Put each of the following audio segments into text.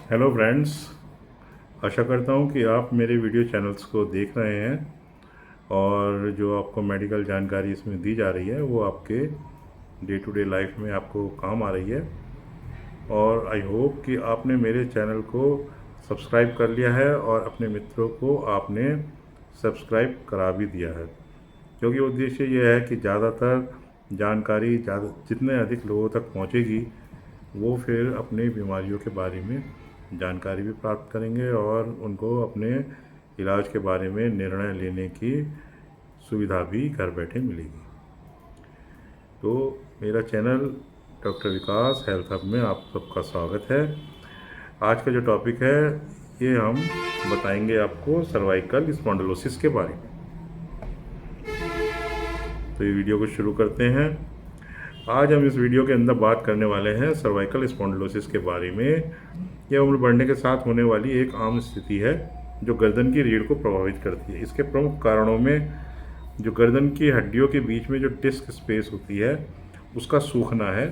Hello friends. आशा करता हूँ कि आप मेरे वीडियो चैनल्स को देख रहे हैं और जो आपको मेडिकल जानकारी इसमें दी जा रही है वो आपके डे टू डे लाइफ में आपको काम आ रही है। और आई होप कि आपने मेरे चैनल को सब्सक्राइब कर लिया है और अपने मित्रों को आपने सब्सक्राइब करा भी दिया है, क्योंकि उद्देश्य ये है कि ज़्यादातर जानकारी जितने अधिक लोगों तक पहुँचेगी वो फिर अपनी बीमारियों के बारे में जानकारी भी प्राप्त करेंगे और उनको अपने इलाज के बारे में निर्णय लेने की सुविधा भी घर बैठे मिलेगी। तो मेरा चैनल डॉक्टर विकास हेल्थ हब में आप सबका स्वागत है। आज का जो टॉपिक है ये हम बताएंगे आपको सर्वाइकल स्पॉन्डिलोसिस के बारे में। तो ये वीडियो को शुरू करते हैं। आज हम इस वीडियो के अंदर बात करने वाले हैं सर्वाइकल स्पॉन्डिलोसिस के बारे में। यह उम्र बढ़ने के साथ होने वाली एक आम स्थिति है जो गर्दन की रीढ़ को प्रभावित करती है। इसके प्रमुख कारणों में जो गर्दन की हड्डियों के बीच में जो डिस्क स्पेस होती है उसका सूखना है,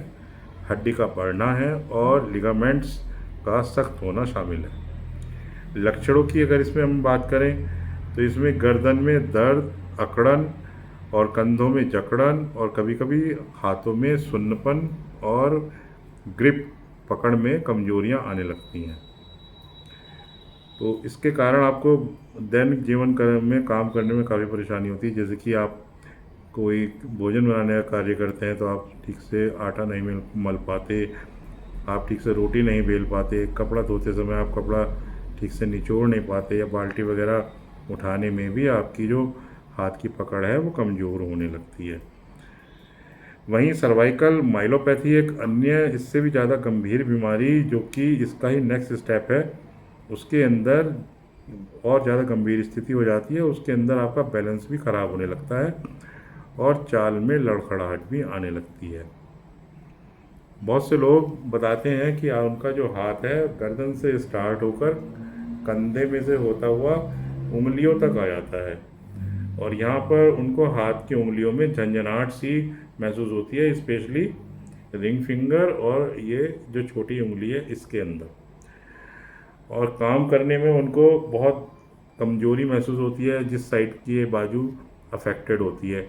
हड्डी का बढ़ना है और लिगामेंट्स का सख्त होना शामिल है। लक्षणों की अगर इसमें हम बात करें तो इसमें गर्दन में दर्द, अकड़न और कंधों में जकड़न और कभी कभी हाथों में सुन्नपन और ग्रिप पकड़ में कमजोरियां आने लगती हैं। तो इसके कारण आपको दैनिक जीवन में काम करने में काफ़ी परेशानी होती है। जैसे कि आप कोई भोजन बनाने का कार्य करते हैं तो आप ठीक से आटा नहीं मल पाते, आप ठीक से रोटी नहीं बेल पाते, कपड़ा धोते समय आप कपड़ा ठीक से निचोड़ नहीं पाते या बाल्टी वगैरह उठाने में भी आपकी जो हाथ की पकड़ है वो कमज़ोर होने लगती है। वहीं सर्वाइकल माइलोपैथी एक अन्य इससे भी ज़्यादा गंभीर बीमारी जो कि इसका ही नेक्स्ट स्टेप है, उसके अंदर और ज़्यादा गंभीर स्थिति हो जाती है। उसके अंदर आपका बैलेंस भी ख़राब होने लगता है और चाल में लड़खड़ाहट भी आने लगती है। बहुत से लोग बताते हैं कि उनका जो हाथ है गर्दन से स्टार्ट होकर कंधे में से होता हुआ उंगलियों तक आ जाता है और यहाँ पर उनको हाथ की उंगलियों में झंझनाहट सी महसूस होती है, स्पेशली रिंग फिंगर और ये जो छोटी उंगली है इसके अंदर। और काम करने में उनको बहुत कमजोरी महसूस होती है जिस साइड की ये बाजू अफेक्टेड होती है।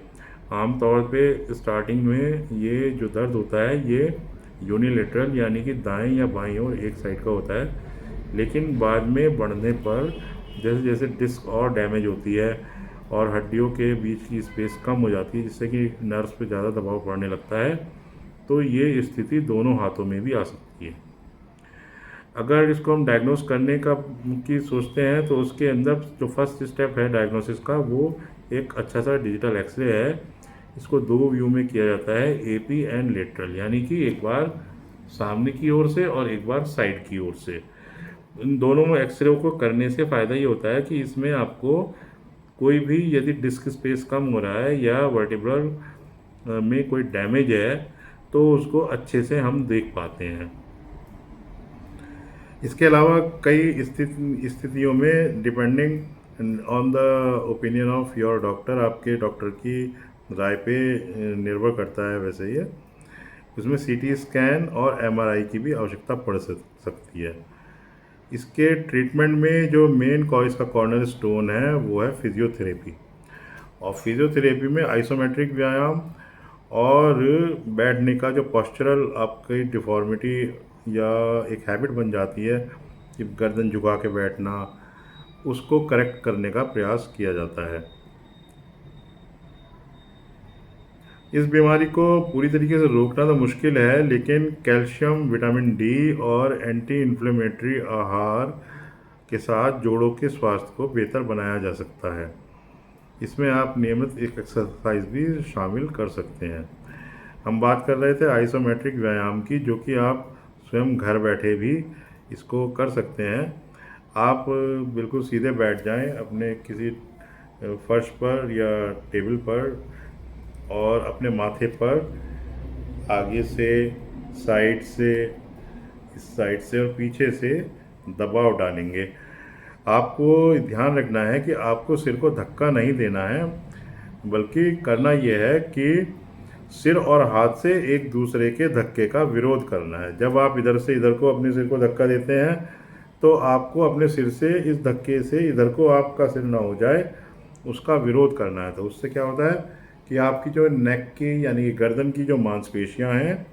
आमतौर पे स्टार्टिंग में ये जो दर्द होता है ये यूनिलेटरल यानी कि दाएं या बाईं ओर एक साइड का होता है, लेकिन बाद में बढ़ने पर जैसे जैसे डिस्क और डैमेज होती है और हड्डियों के बीच की स्पेस कम हो जाती है जिससे कि नर्व्स पे ज़्यादा दबाव पड़ने लगता है, तो ये स्थिति दोनों हाथों में भी आ सकती है। अगर इसको हम डायग्नोस करने का की सोचते हैं तो उसके अंदर जो फर्स्ट स्टेप है डायग्नोसिस का वो एक अच्छा सा डिजिटल एक्सरे है। इसको दो व्यू में किया जाता है, एपी एंड लेटरल, यानी कि एक बार सामने की ओर से और एक बार साइड की ओर से। इन दोनों में एक्सरे को करने से फ़ायदा ये होता है कि इसमें आपको कोई भी यदि डिस्क स्पेस कम हो रहा है या वर्टिब्रल में कोई डैमेज है तो उसको अच्छे से हम देख पाते हैं। इसके अलावा कई स्थितियों में depending on the opinion of your doctor, आपके डॉक्टर की राय पे निर्भर करता है। वैसे ही उसमें सीटी स्कैन और एमआरआई की भी आवश्यकता पड़ सकती है। इसके ट्रीटमेंट में जो मेन इसका कॉर्नर स्टोन है वो है फिजियोथेरेपी। और फिजियोथेरेपी में आइसोमेट्रिक व्यायाम और बैठने का जो पोस्चरल आपकी डिफॉर्मिटी या एक हैबिट बन जाती है कि गर्दन झुका के बैठना, उसको करेक्ट करने का प्रयास किया जाता है। इस बीमारी को पूरी तरीके से रोकना तो मुश्किल है, लेकिन कैल्शियम, विटामिन डी और एंटी इन्फ्लेमेटरी आहार के साथ जोड़ों के स्वास्थ्य को बेहतर बनाया जा सकता है। इसमें आप नियमित एक एक्सरसाइज भी शामिल कर सकते हैं। हम बात कर रहे थे आइसोमेट्रिक व्यायाम की, जो कि आप स्वयं घर बैठे भी इसको कर सकते हैं। आप बिल्कुल सीधे बैठ जाएं अपने किसी फर्श पर या टेबल पर और अपने माथे पर आगे से, साइड से, इस साइड से और पीछे से दबाव डालेंगे। आपको ध्यान रखना है कि आपको सिर को धक्का नहीं देना है, बल्कि करना यह है कि सिर और हाथ से एक दूसरे के धक्के का विरोध करना है। जब आप इधर से इधर को अपने सिर को धक्का देते हैं तो आपको अपने सिर से इस धक्के से इधर को आपका सिर ना हो जाए, उसका विरोध करना है। तो उससे क्या होता है कि आपकी जो नेक की यानी कि गर्दन की जो मांसपेशियां हैं,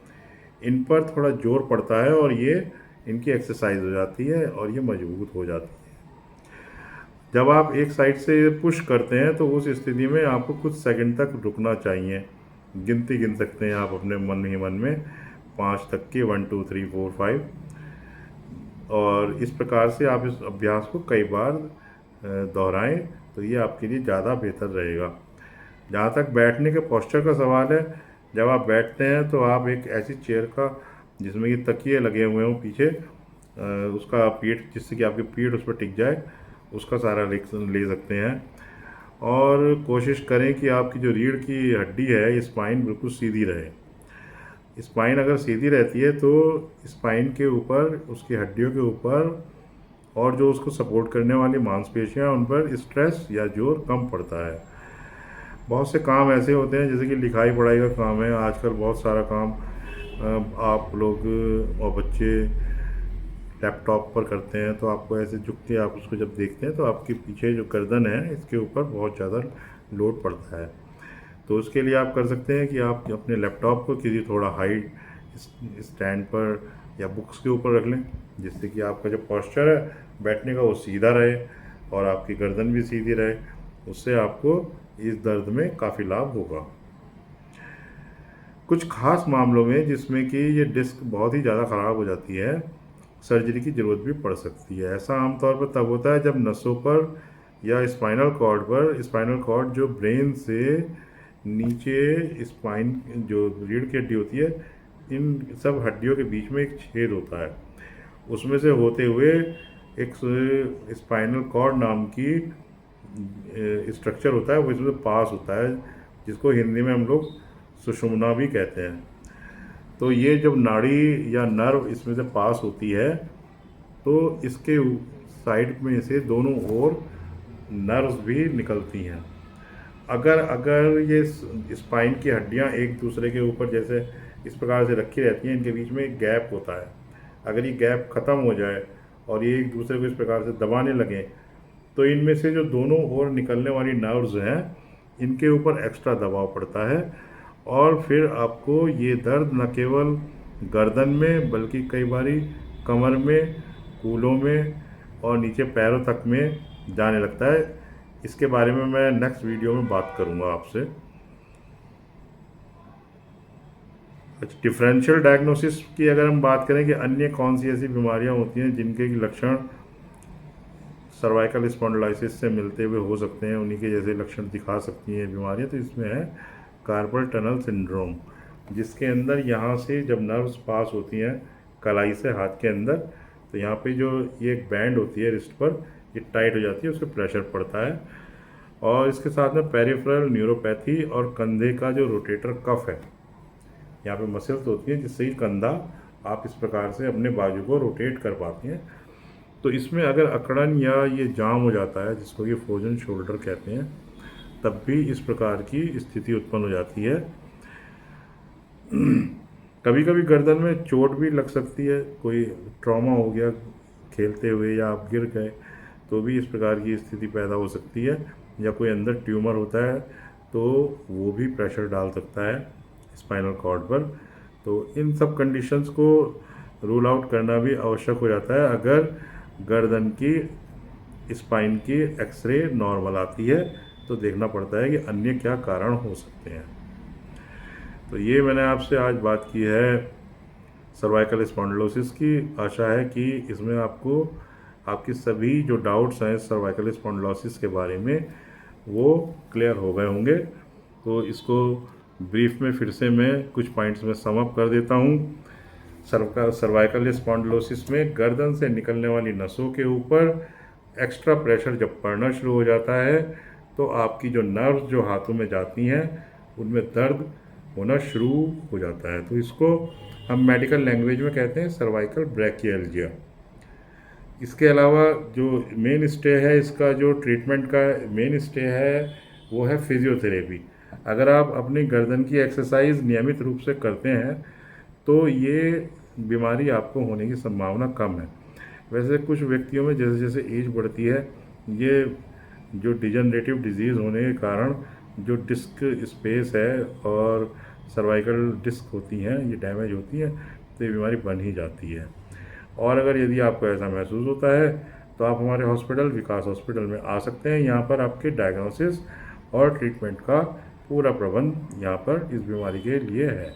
इन पर थोड़ा जोर पड़ता है और ये इनकी एक्सरसाइज हो जाती है और ये मजबूत हो जाती है। जब आप एक साइड से पुश करते हैं तो उस स्थिति में आपको कुछ सेकंड तक रुकना चाहिए। गिनती गिन सकते हैं आप अपने मन ही मन में 5 तक की, 1 2 3 4 5। और इस प्रकार से आप इस अभ्यास को कई बार दोहराएं तो ये आपके लिए ज़्यादा बेहतर रहेगा। जहाँ तक बैठने के पोस्चर का सवाल है, जब आप बैठते हैं तो आप एक ऐसी चेयर का जिसमें कि तकिए लगे हुए हों पीछे, उसका पीठ, जिससे कि आपकी पीठ उस पर टिक जाए, उसका सहारा ले सकते हैं। और कोशिश करें कि आपकी जो रीढ़ की हड्डी है, स्पाइन बिल्कुल सीधी रहे। स्पाइन अगर सीधी रहती है तो स्पाइन के ऊपर, उसकी हड्डियों के ऊपर और जो उसको सपोर्ट करने वाली मांसपेशियां, उन पर स्ट्रेस या जोर कम पड़ता है। बहुत से काम ऐसे होते हैं जैसे कि लिखाई पढ़ाई का काम है, आजकल बहुत सारा काम आप लोग और बच्चे लैपटॉप पर करते हैं, तो आपको ऐसे झुक के आप उसको जब देखते हैं तो आपके पीछे जो गर्दन है, इसके ऊपर बहुत ज़्यादा लोड पड़ता है। तो उसके लिए आप कर सकते हैं कि आप अपने लैपटॉप को किसी थोड़ा हाइट स्टैंड पर या बुक्स के ऊपर रख लें, जिससे कि आपका जो पोस्चर है बैठने का वो सीधा रहे और आपकी गर्दन भी सीधी रहे। उससे आपको इस दर्द में काफ़ी लाभ होगा। कुछ खास मामलों में जिसमें कि ये डिस्क बहुत ही ज़्यादा ख़राब हो जाती है, सर्जरी की ज़रूरत भी पड़ सकती है। ऐसा आमतौर पर तब होता है जब नसों पर या स्पाइनल कॉर्ड पर, स्पाइनल कॉर्ड जो ब्रेन से नीचे स्पाइन जो रीढ़ की हड्डी होती है, इन सब हड्डियों के बीच में एक छेद होता है, उसमें से होते हुए एक स्पाइनल कॉर्ड नाम की स्ट्रक्चर होता है, वो इसमें पास होता है, जिसको हिंदी में हम लोग सुषुम्ना भी कहते हैं। तो ये जब नाड़ी या नर्व इसमें से पास होती है तो इसके साइड में से दोनों ओर नर्व्स भी निकलती हैं। अगर अगर ये स्पाइन की हड्डियां एक दूसरे के ऊपर जैसे इस प्रकार से रखी रहती हैं, इनके बीच में एक गैप होता है, अगर ये गैप ख़त्म हो जाए और ये एक दूसरे को इस प्रकार से दबाने लगें तो इनमें से जो दोनों ओर निकलने वाली नर्व्स हैं, इनके ऊपर एक्स्ट्रा दबाव पड़ता है और फिर आपको ये दर्द न केवल गर्दन में बल्कि कई बारी कमर में, कूल्हों में और नीचे पैरों तक में जाने लगता है। इसके बारे में मैं नेक्स्ट वीडियो में बात करूंगा आपसे। अच्छा, डिफरेंशियल डायग्नोसिस की अगर हम बात करें कि अन्य कौन सी ऐसी बीमारियां होती हैं जिनके लक्षण सर्वाइकल स्पॉन्डिलोसिस से मिलते हुए हो सकते हैं, उन्हीं के जैसे लक्षण दिखा सकती हैं बीमारियां, तो इसमें है कार्पल टनल सिंड्रोम, जिसके अंदर यहाँ से जब नर्व्स पास होती हैं कलाई से हाथ के अंदर, तो यहाँ पे जो ये एक बैंड होती है रिस्ट पर, ये टाइट हो जाती है, उस पर प्रेशर पड़ता है। और इसके साथ में पेरिफेरल न्यूरोपैथी और कंधे का जो रोटेटर कफ है, यहाँ पे मसल्स होती हैं जिससे ही कंधा आप इस प्रकार से अपने बाजू को रोटेट कर पाते हैं। तो इसमें अगर अकड़न या ये जाम हो जाता है, जिसको कि फ्रोजन शोल्डर कहते हैं, तब भी इस प्रकार की स्थिति उत्पन्न हो जाती है। कभी कभी गर्दन में चोट भी लग सकती है, कोई ट्रॉमा हो गया खेलते हुए या आप गिर गए तो भी इस प्रकार की स्थिति पैदा हो सकती है, या कोई अंदर ट्यूमर होता है तो वो भी प्रेशर डाल सकता है स्पाइनल कॉर्ड पर। तो इन सब कंडीशंस को रूल आउट करना भी आवश्यक हो जाता है अगर गर्दन की स्पाइन की एक्सरे नॉर्मल आती है, तो देखना पड़ता है कि अन्य क्या कारण हो सकते हैं। तो ये मैंने आपसे आज बात की है सर्वाइकल स्पॉन्डिलोसिस की। आशा है कि इसमें आपको आपकी सभी जो डाउट्स हैं सर्वाइकल स्पॉन्डिलोसिस के बारे में वो क्लियर हो गए होंगे। तो इसको ब्रीफ में फिर से मैं कुछ पॉइंट्स में सम अप कर देता हूँ। सर्वाइकल स्पॉन्डिलोसिस में गर्दन से निकलने वाली नसों के ऊपर एक्स्ट्रा प्रेशर जब पड़ना शुरू हो जाता है तो आपकी जो नर्व्स जो हाथों में जाती हैं उनमें दर्द होना शुरू हो जाता है। तो इसको हम मेडिकल लैंग्वेज में कहते हैं सर्वाइकल ब्रैकियल्जिया। इसके अलावा जो मेन स्टे है, इसका जो ट्रीटमेंट का मेन स्टे है वो है फिजियोथेरेपी। अगर आप अपनी गर्दन की एक्सरसाइज नियमित रूप से करते हैं तो ये बीमारी आपको होने की संभावना कम है। वैसे कुछ व्यक्तियों में जैसे जैसे एज बढ़ती है, ये जो डिजनरेटिव डिजीज़ होने के कारण जो डिस्क स्पेस है और सर्वाइकल डिस्क होती हैं, ये डैमेज होती हैं, तो ये बीमारी बन ही जाती है। और अगर यदि आपको ऐसा महसूस होता है तो आप हमारे हॉस्पिटल विकास हॉस्पिटल में आ सकते हैं। यहाँ पर आपके डायग्नोसिस और ट्रीटमेंट का पूरा प्रबंध यहाँ पर इस बीमारी के लिए है।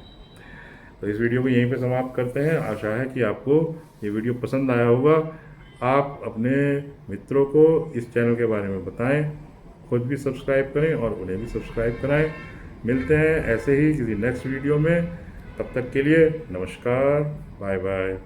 तो इस वीडियो को यहीं पे समाप्त करते हैं। आशा है कि आपको ये वीडियो पसंद आया होगा। आप अपने मित्रों को इस चैनल के बारे में बताएं, खुद भी सब्सक्राइब करें और उन्हें भी सब्सक्राइब कराएं। मिलते हैं ऐसे ही किसी नेक्स्ट वीडियो में। तब तक के लिए नमस्कार, बाय बाय।